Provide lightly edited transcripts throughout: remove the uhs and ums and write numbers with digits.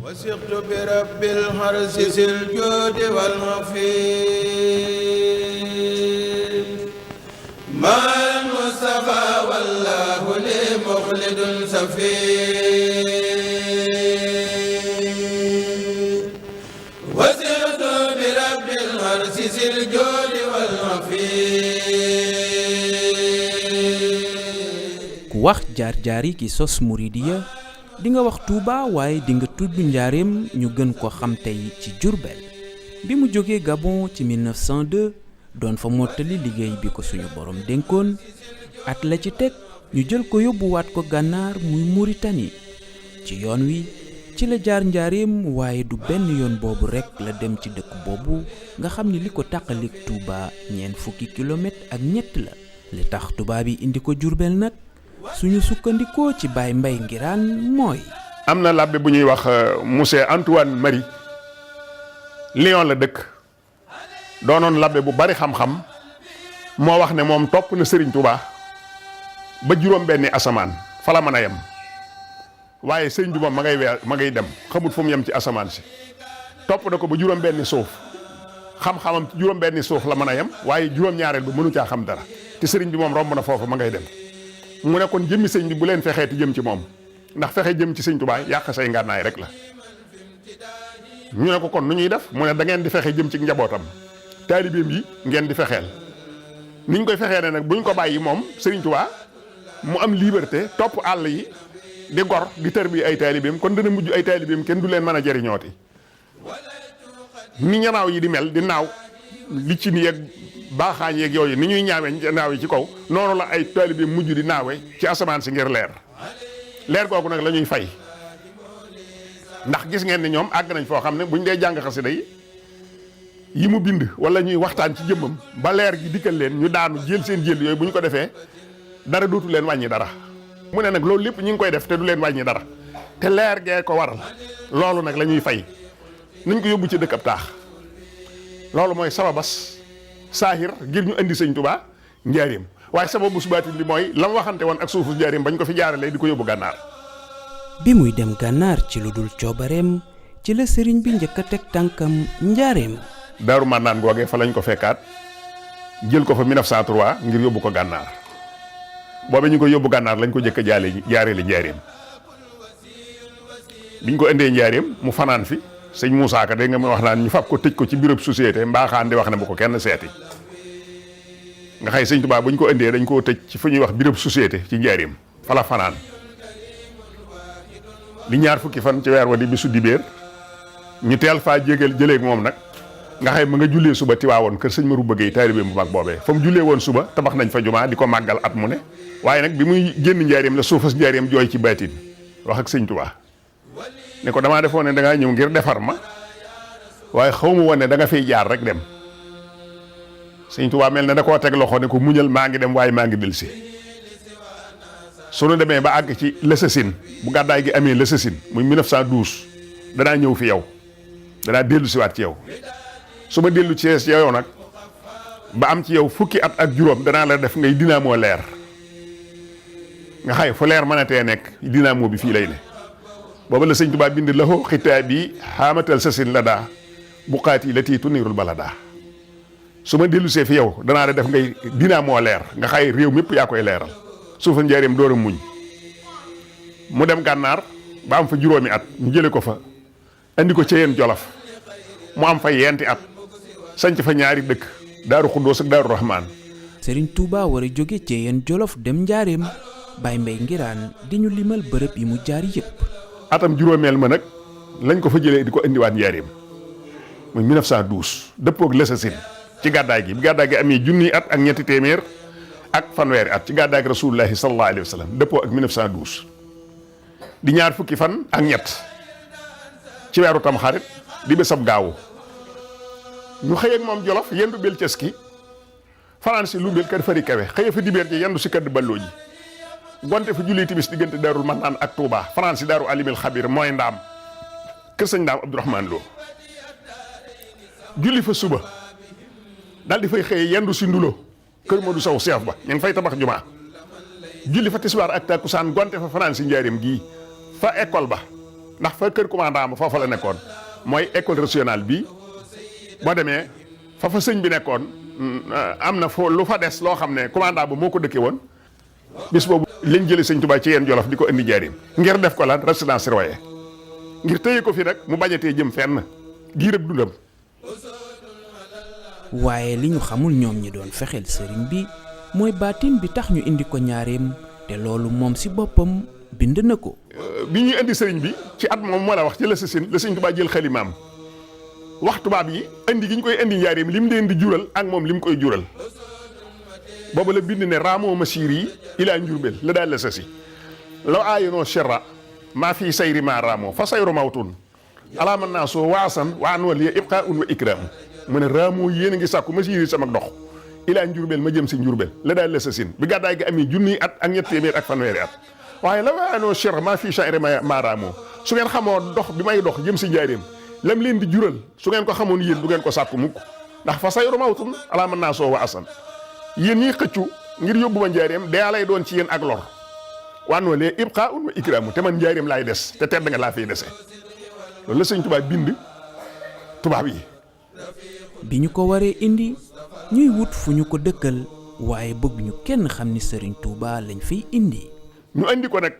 وثقت برب الحرس ذي الجود والمغفير مع المصطفى والله لي مخلد سفير وثقت برب الحرس ذي الجود والمغفير. ku wax jaar-jaari ki sos Mouridiya di nga wax Touba waaye di nga tudd njaareem ñu gën ko xam tey ci Diourbel bi mu jógee Gabon ci 1902 doon fa mottali liggéey bi ko suñu borom dénkoon at la ci teg ñu jël ko yóbbuwaat ko gànnaar muy Mauritanie ci yoon wi ci la jaar njaareem waaye du benn yoon boobu rekk la dem ci dëkk boobu nga xam ni li ko tàqalik Touba ñeent fukki kilomètre ak ñett la li tax tubaab yi indi ko Diourbel nag suñu sukkandikoo ci Baye Mbaye Ngiraan mooy am na labbe bu ñuy wax monsieur Antoine Marie Lyon la dëkk doonoon labbe bu bari xam-xam moo wax ne moom topp na Serigne Touba ba juróom benni asamaan fa la mën a yem waaye sëñ bi moom ma ngay dem xamut fu mu yem ci asamaan si topp na ko ba juróom benni suuf xam-xamam ci juróom benni suuf la mën a yem waaye juróom-ñaareel ba mënu caa xam dara te sëriñ bi moom romb na foofu ma ngay dem mu ne kon jëmmi sëñ bi bu leen fexeeti jëm ci moom ndax fexe jëm ci sëñ Tuubaa yàq say ngànnaay rek la ñu ne ko kon nu ñuy def mu ne da ngeen di fexe jëm ci njabootam taalibeem yi ngeen di fexeel niñ koy fexee ne nag buñ ko bàyyi moom sëriñ Tuubaa mu am liberté topp àll yi di gor di tër bi ay taalibeem kon dana mujj ay taalibeem kenn du leen mën a jëriñooti ni ñanaaw yi di mel di naaw li ci ni yeeg baaxaañ yeeg yooyu ni ñuy ñaawee naaw yi ci kaw noonu la ay taalibeem mujj di naawe ci asamaan si ngir leer googu nag la ñuy fay ndax gis ngeen ni ñoom àgg nañ foo xam ne buñ dee jàng xasida yi mu bind wala ñuy waxtaan ci jëmmam ba leer gi dikkal leen ñu daanu jël seen jël yooyu bu ñu ko defee dara dootu leen wàññi dara mu ne nag loolu lépp ñu ngi koy def te du leen wàññi dara te leer gee ko waral loolu nag la ñuy fay nañ ko yóbbu ci dëkk ab taax loolu mooy sababas saahir ngir ñu indi sëñ Tuubaa njaareem waaye sababu subaatin bi mooy la mu waxante woon ak suufu njaareem bañ ko fi jaaralee di ko yóbbu gànnaar. bi muy dem gànnaar ci lu dul coobareem ci la sëriñ bi njëkk a teg tànkam njaareem. Daaru Mannaan googee fa lañ ko fekkaat jël ko fa 1903 ngir yóbbu ko gànnaar boobe ñu ko yóbbu gànnaar lañ ko jëkk a jaareele njaareem biñ ko indee njaareem mu fanaan fi. sëñ Moussa Ka dégg nga ma wax naan ñu fab ko tëj ko ci bureau société mbaaxaan di wax ne bu ko kenn seeti nga xëy sëñ Tuubaa bu ñu ko indee dañ koo tëj ci fu ñuy wax bureau société ci njaareem fa la fanaan di ñaar fukki fan ci weer wa di bisu dibéer ñu teel faa jëleeg moom nag nga xëy ma nga jullee suba Tiwaawoon kër sëñ Maru Bëggey taalibeem bu mag boobee fa mu jullee woon suba tabax nañ fa jumaa di ko màggal at mu ne waaye nag bi muy génn njaareem la suufas njaareem jooy ci baatin wax ak sëñ Tuubaa ne ko damaa defoon ne da ngaa ñëw ngir defar ma waaye xaw ma woon ne da nga fiy jaar rek dem sëñ Tuubaa mel ne da koo teg loxo ne ko muñal maa ngi dem waaye maa ngi dellusi su nu demee ba àgg ci lësësin bu gàddaay gi amee lësësin muy 1912 danaa ñëw fi yow danaa dellusiwaat ci yow su ma dellu ci yow nag ba am ci yow fukki at ak juróom danaa la def ngay dinamoo leer nga xay fu leer mën a tee nekk dinamoo bi fii lay ne. booba la sëñ Tuubaa bind laxoo xitaab bi xaamatal sasin la daa buqaat yi la tiitu niirul bala daa su ma dellusee fi yow danaa la def ngay dinaa moo leer nga xay réew mépp yaa koy leeral suufa njaareem door a muñ mu dem gànnaar ba am fa juróomi at ñu jële ko fa andi ko ca yeen jolof mu am fa yenti at sanc fa ñaari dëkk daaru xuddoos ak daaru rahmaan Serigne Touba war a jóge ca yeen jolof dem njaareem Baye Mbaye Ngiraan di ñu limal bërëb yi mu jaar yépp atam juróomeel ma nag lañ ko fa jëlee di ko indiwaat njaareem muy 1912 dëppoog lësasin ci gàddaay gi bi gàddaay gi amee junniy at ak ñetti téeméer ak fanweeri at ci gàddaay gi rasulullahi sallallahu alayhi wa sallam dëppoo ak 1912 di ñaar fukki fan ak ñett ci weeru tam xarit di bésab gaawu ñu xëy ak moom jolof yendu bel cëski fanaan si lu bel kër fari kawe xëye fa dibéer ji yendu si këdd balloo ji gonte fa julli timis diggante Daarul Mannaan ak Touba France si Daaru Alimil Xabir mooy ndaam kër sëñ ndaam Abdourahmane Lo julli fa suba daal di fay xëye yendu si ndulo kër Modou Sow chef ba ñu ngi fay tabax jumaa julli fa tisbaar ak takkusaan gonte fa France si njaareem gii fa école ba ndax fa kër commandant ba foofa la nekkoon mooy école régionale bi boo demee fa sëñ bi nekkoon am na foo lu fa des loo xam ne commandant ba moo ko dëkkee woon bis boobu lañ jëlee sëñ Tuubaa ci yeen Jolof di ko indi Njaaréem ngir def ko lan résidence surveillée ngir téye ko fi nag mu bañatee jëm fenn giirëb dundam. waaye li ñu xamul ñoom ñi doon fexeel sëriñ bi mooy baatin bi tax ñu indi ko Njaaréem te loolu moom ci boppam bind na ko. bi ñuy indi sëriñ bi ci at moom moo la wax ci la sëñ Tuubaa jël xalimaam wax tubaab yi indi gi ñu koy indi Njaaréem lim leen di jural ak moom lim koy jural boobu la bind ne raamoo masiir yi ilaa Njurbel la daal la sasi law aayonoo sherra maa fii sayri maa raamoo fa sayru mawtun alaa man naa soo waasan waa an waliya ibqaa un wa ikraam mu ne raamoo yéen a ngi sàkku masiir yi sama dox ilaa Njurbel ma jëm si Njurbel la daal la sasin bi gàddaay gi amee junniy at ak ñett téeméer ak fanweeri at waaye la aayonoo sherra maa fii sayri maa raamoo su ngeen xamoo dox bi may dox jëm si Njaaréem lam leen di jural su ngeen ko xamoon yéen du ngeen ko sàkku mukk ndax fa sayru mawtun alaa man naa soo waasan yéen ñiy xëccu ngir yóbbu ma Njaaréem daa lay doon ci yéen ak lor wànnoo lee ibqaa un wa ikraamu te man Njaaréem laay des te tedd nga laa fiy dese loolu la sëñ Tuubaa bind tubaab yi. bi ñu ko waree indi ñuy wut fu ñu ko dëkkal waaye bëgg ñu kenn xam ni Sëriñ Tuubaa lañ fiy indi. ñu indi ko nag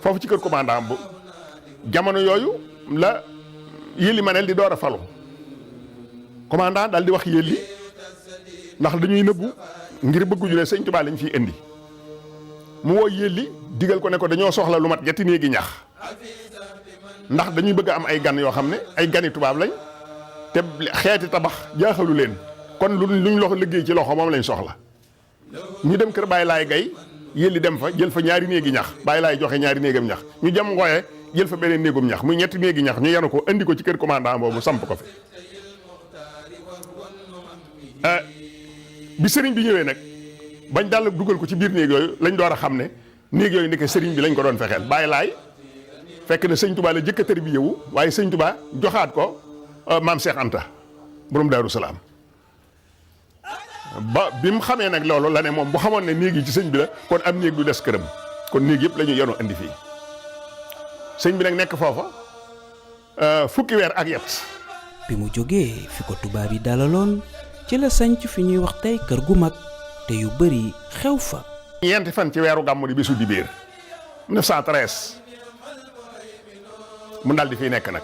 foofu ci kër commandant bu jamono yooyu la Yelli Manel di door a falu commandant daal di wax Yelli ndax dañuy nëbbu ngir bëgguñu ne sëñ Tuubaa lañ fiy indi mu woo Yelli digal ko ne ko dañoo soxla lu mat ñetti néegi ñax ndax dañuy bëgg a am ay gan yoo xam ne ay gani tubaab lañ te xeeti tabax jaaxalu leen kon luñ loxo liggéey ci loxo moom lañ soxla ñu dem kër Baye Laay Gay Yelli dem fa jël fa ñaari néegi ñax Baye Laay joxe ñaari néegam ñax ñu jëm ngooye jël fa beneen néegum ñax muy ñetti néegi ñax ñu yenu ko indi ko ci kër commandant boobu samp ko fi bi sëriñ bi ñëwee nag bañ daal dugal ko ci biir néeg yooyu lañ door a xam ne néeg yooyu ndeke sëriñ bi lañ ko doon fexeel Baye Laay fekk na sëñ Tuubaa la jëkk a tarbiya wu waaye sëñ Tuubaa joxaat ko maam Cheikh Anta borom Daaru Salaam ba bi mu xamee nag loolu la ne moom bu xamoon ne néeg yi ci sëñ bi la kon am néeg du des këram kon néeg yëpp la ñu yenu andi fii sëñ bi nag nekk foofa fukki weer ak yet. bi mu jógee fi ko tubaab yi dalaloon ci la sanc fi ñuy wax tey kër gu mag te yu bëri xew fa. ñeenti fan ci weeru gàmmu di bisu dibéer 1913 mu dal di fiy nekk nag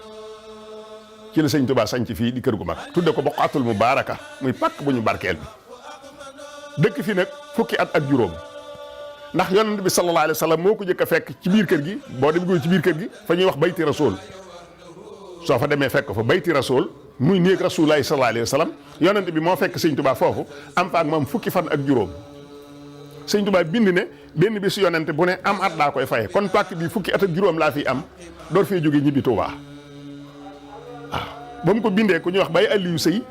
ci la sëñ Tuubaa sanc fii di kër gu mag tudde ko Boqatul Mubaaraka muy pàkk bu ñu barkeel bi dëkk fi nag fukki at ak juróom ndax yonent bi sallallahu alayhi wa sallam moo ko jëkk a fekk ci biir kër gi boo dem ci biir kër gi fa ñuy wax bayti rasool soo fa demee fekk fa bayti rasool muy néeg rasulullaahi sallallahu alayhi wa sallam yonent bi moo fekk sëñ Tuubaa foofu am fa ak moom fukki fan ak juróom sëñ Tuubaa bind ne benn bis yonent bu ne am at daa koy faye kon pàkk bi fukki at ak juróom laa fi am door fee jóge ñibbi Tuubaa waaw ba mu ko bindee ku ñuy wax Baye Aliou Sey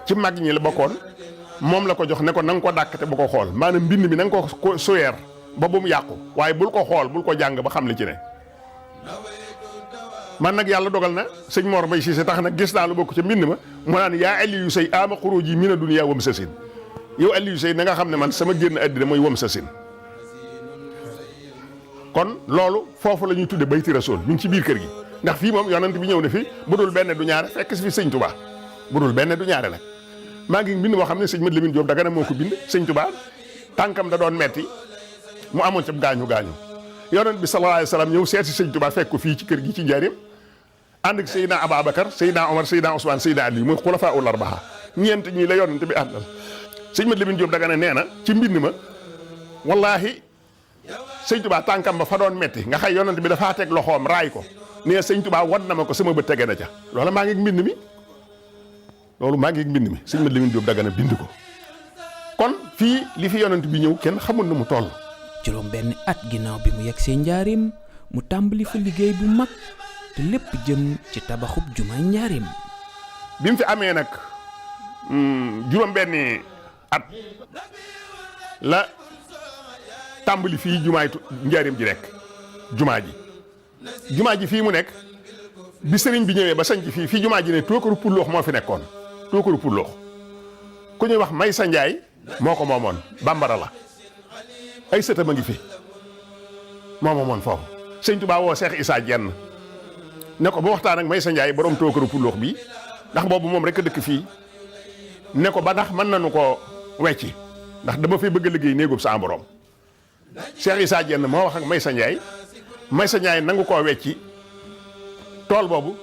ci mag ñi la bokkoon moom la ko jox ne ko na nga ko dàkk te bu ko xool maanaam mbind mi na nga ko suyeer ba bu mu yàqu waaye bul ko xool bul ko jàng ba xam li ci ne man nag yàlla dogal na sëñ Mor Mbay Cissé tax nag gis naa lu bokk ca mbind ma mu naan yaa Aliou Sey ama xuruji mina dunya wam sasin yow Aliou Sey na nga xam ne man sama génn àddina mooy wam sasin kon loolu foofu la ñuy tudde bayti rasool ñu ngi ci biir kër gi ndax fii moom yonent bi ñëw na fi bu dul benn du ñaare fekk si fi sëñ Tuubaa bu dul benn du ñaare nag maa ngi bind moo xam ne sëñ Mat Lamin Jóob Dagana moo ko bind sëñ Tuubaa tànkam da doon metti mu amoon ca gaañu yonent bi sallallahu alayhi wa sallam ñëw seet si sëñ Tuubaa fekk ko fii ci kër gi ci Njaaréem ànd ak Seydina Ababacar Seydina Omar Seydina Ousmane Seydina Ali muy xulafaa ul arbaa ñeent ñii la yonent bi àndal sëñ Mat Lamin Jóob Dagana nee na ci mbind ma wallaahi sëñ Tuubaa tànkam ba fa doon metti nga xay yonent bi dafaa teg loxoom raay ko nee sëñ Tuubaa wan na ma ko sama bët tege na ca loolu maa ngi mbind mi sëñ Mat Lamin Jóob Dagana bind ko kon fii li fi yonent bi ñëw kenn xamul na mu toll. juróom benn at ginnaaw bi mu yegg see Njaaréem mu tàmbali fa liggéey bu mag te lépp jëm ci tabaxub jumaa Njaaréem. bi mu fi amee nag juróom benni at la tàmbali fii jumaay Njaaréem ji nekk jumaa ji fii mu nekk bi sëriñ bi ñëwee ba sanc fii jumaa ji ne tookaru pulloox moo fi nekkoon tookaru pulloox ku ñuy wax Maysa Njaay moo ko moomoon bambara la ay sëtam a ngi fi moo moomoon foofu sëñ Tuubaa woo Cheikh Issa Diène ne ko ba waxtaan ak Maysa Ndiaye borom tookaru puloox bi ndax boobu moom rek a dëkk fii ne ko ba ndax mën nañu ko wecci ndax dama fay bëgg a liggéey néegub sa borom. Cheikh Issa Diène moo wax ak Maysa Ndiaye nangu koo wecci tool boobu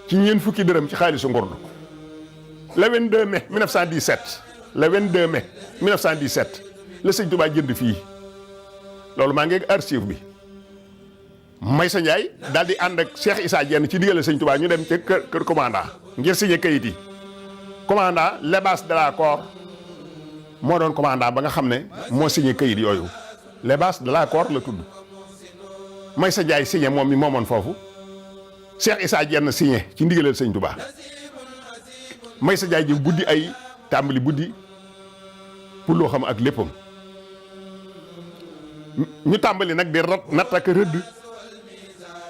ci ñeent fukki dërëm ci xaalisu ngurdu le 22 mai 1917 le 22 mai 1917 la sëñ Tuubaa jënd fii loolu maa ngi archive bi. Maysa Ndiaye daal di ànd ak Cheikh Issa Diène ci digale sëñ Tuubaa ñu dem ca kër commandant ngir signé kayit yi commandant Lebas de la Corps moo doon commandant ba nga xam ne moo signé kayit yooyu Lebas de la Corps la tudd. Maysa Ndiaye signé moom mi moomoon foofu Cheikh Issa Diène signé ci ndigaleel sëñ Tuubaa Maysa Ndiaye ji buddi ay tàmbali buddi pour loo xam ak léppam ñu tàmbali nag di natt ak rëdd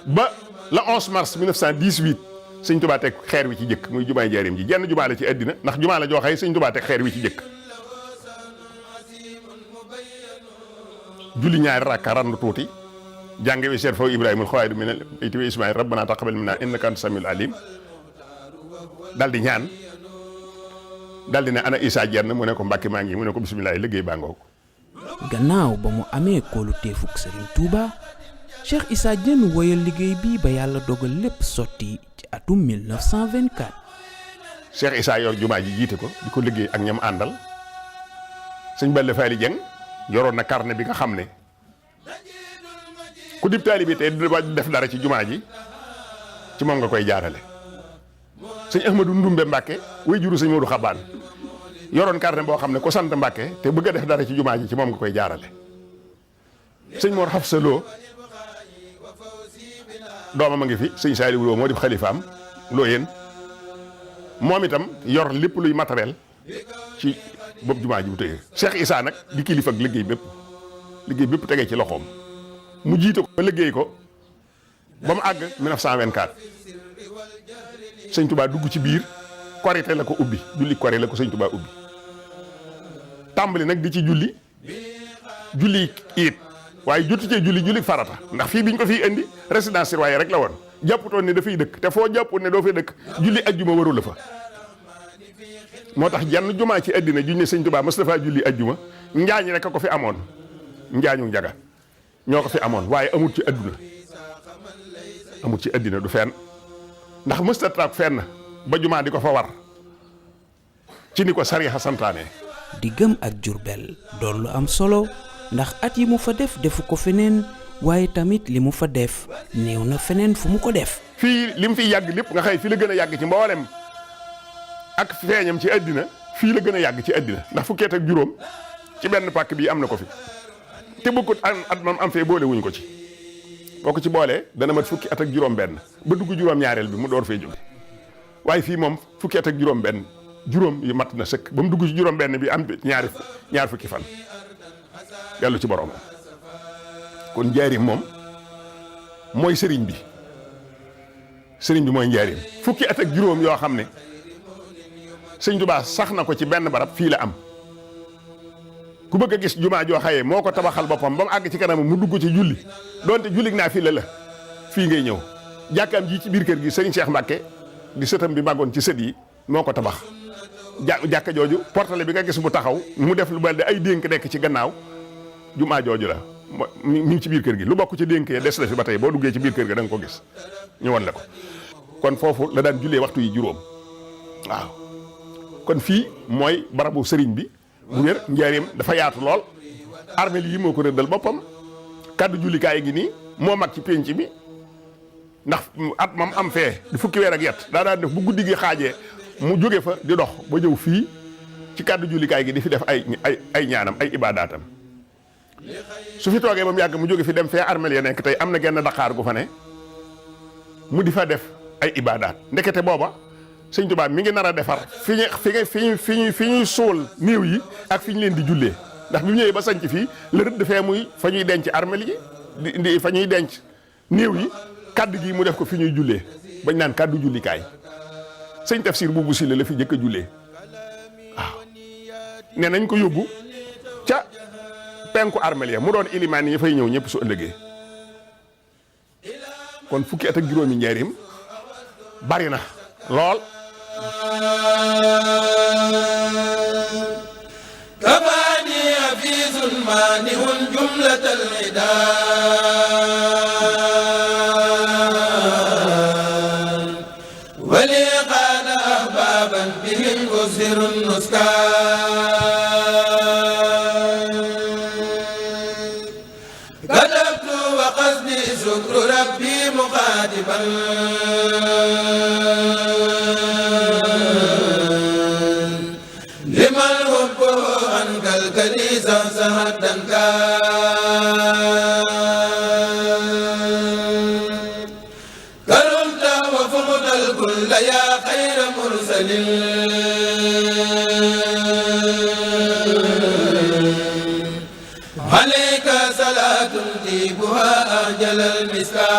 ba le 11 mars 1918 sëñ Tuubaa teg xeer wi ci jëkk muy jumaay Njaaréem ji jenn jumaa la ci àddina ndax jumaa la joo xëy sëñ Tuubaa teg xeer wi ci jëkk julli ñaari rakka randu tuuti jànge wi seet foofu Ibrahima xawaayidu min al-bayti wa Ismaayil rabbana taqabbal minna innaka anta samiul alim dal di ñaan dal di ne ana Issa Diène mu ne ko Mbàkke maa ngi mu ne ko bisimilah liggéey baa ngoog. gannaaw ba mu amee kóoluteefug Serigne Touba Cheikh Issa Diène woyal liggéey bi ba yàlla dogal lépp sotti ci atum 1924. Cheikh Issa yor jumaa ji jiite ko di ko liggéey ak ñam àndal sëñ Balla Faali Jeng yoroon na carnet bi nga xam ne ku dib taalibe te def dara ci jumaa ji ci moom nga koy jaarale. sëñ Ahmadou Ndumbe Mbàkke way juru sëñ Modou Xabaan yoroon carnet boo xam ne ku sant Mbàkke te bëgg a def dara ci jumaa ji ci moom nga koy jaarale. sëñ Mor Xafsa Lo doomam a ngi fi sëñ Saaliwu Lo moo di xalifaam loo yéen moom itam yor lépp luy matériel ci bopp jumaa ji bu tëyee. Cheikh Issa nag di kilifa ak liggéey bépp tegee ci loxoom mu jiite ko liggéey ko ba mu àgg 1924 sëñ Touba dugg ci biir korite la ko ubbi julli kori la ko sëñ Touba ubbi tàmbali nag di ci julli it waaye jotu cee julli farata ndax fii biñ ko fii indi résidence surveillée rek la woon jàpputoon ne dafay dëkk te foo jàppoon ne doo fay dëkk julli ajjuma waru la fa. moo tax jenn jumaa ci àddina juñ ne sëñ Touba mas dafaa julli ajjuma njaañ rek a ko fi amoon njaañu njaga ñoo ko fi amoon waaye amut ci àddina du fenn ndax mësta taak fenn ba jumaa di ko fa war ci ni ko sariya santaane. diggam ak Jurbel doon lu am solo ndax at yi mu fa def defu ko feneen waaye tamit li mu fa def néew na feneen fu mu ko def. fii li mu fiy yàgg lépp nga xëy fi la gën a yàgg ci mboolem ak feeñam ci àddina fii la gën a yàgg ci àddina ndax fukkeet ak juróom ci benn pàkk bii am na ko fi te bokkut at moom am fee boole wuñ ko ci boo ko ci boolee dana mat fukki at ak juróom benn ba dugg juróom ñaareel bi mu door fee jóge waaye fii moom fukki at ak juróom benn juróom yi mat na sëkk ba mu dugg ci juróom benn bi am ñaar fukki fan dellu ci borom kon njaarim moom mooy sëriñ bi mooy njaarim fukki at ak juróom yoo xam ne sëñ Tuubaa sax na ko ci benn barab fii la am ku bëgg a gis jumaa joo xaye moo ko tabaxal boppam ba mu àgg ci kanam mu dugg ci julli doonte jullig naa fii la fii ngay ñëw jàkkaam ji ci biir kër gi sëriñ Cheikh Mbacke di sëtam bi màggoon ci sët yi moo ko tabax jàkka jooju portale bi nga gis mu taxaw mu def lu mel ne ay dénk nekk ci gannaaw jumaa jooju la mi ngi ci biir kër gi lu bokk ci dénk ya des na fi ba tey boo duggee ci biir kër gi da nga ko gis ñu won la ko kon foofu la daan jullee waxtu yi juróom waaw kon fii mooy barabu sëriñ bi bu wér njaareem dafa yaatu lool armeel yi moo ko rëddal boppam kaddu jullikaay gi nii moo mag ci pénc mi ndax at mam am fee di fukki weer ak yet daa daan def bu guddi gi xaajee mu jóge fa di dox ba ñëw fii ci kaddu jullikaay gi di fi def ay ñaanam ay ibaadaatam su fi toogee ba mu yàgg mu jóge fi dem fee armeel ya nekk tey am na genn daqaar gu fa ne mu di fa def ay ibaadaat ndekete booba sëñ Tuubaa mi ngi nar a defar fi ñuy suul néew yi ak fi ñu leen di jullee ndax bi mu ñëwee ba sanc fii la rëdd fee muy fa ñuy denc armeel yi di fa ñuy denc néew yi kaddu gi mu def ko fi ñuy jullee bañ naan kaddu jullikaay sëñ Tafsir bu Sile la fi jëkk a jullee waaw ne nañ ko yóbbu ca penku armeel ya mu doon ilimaan yi fay ñëw ñëpp su ëllëgee kon fukki at ak juróomi njaarim bari na lool. كفاني حفيظ مانع جملة الهدى ولي قاد أحبابا بهم أسر النسكان كتبت وقصدي شكر ربي مخاطبا لمن حبه عنك الكنيسة سهدا كرمت وفقت الكل يا خير مرسل عليك صلاة تجيبها أجل المسكان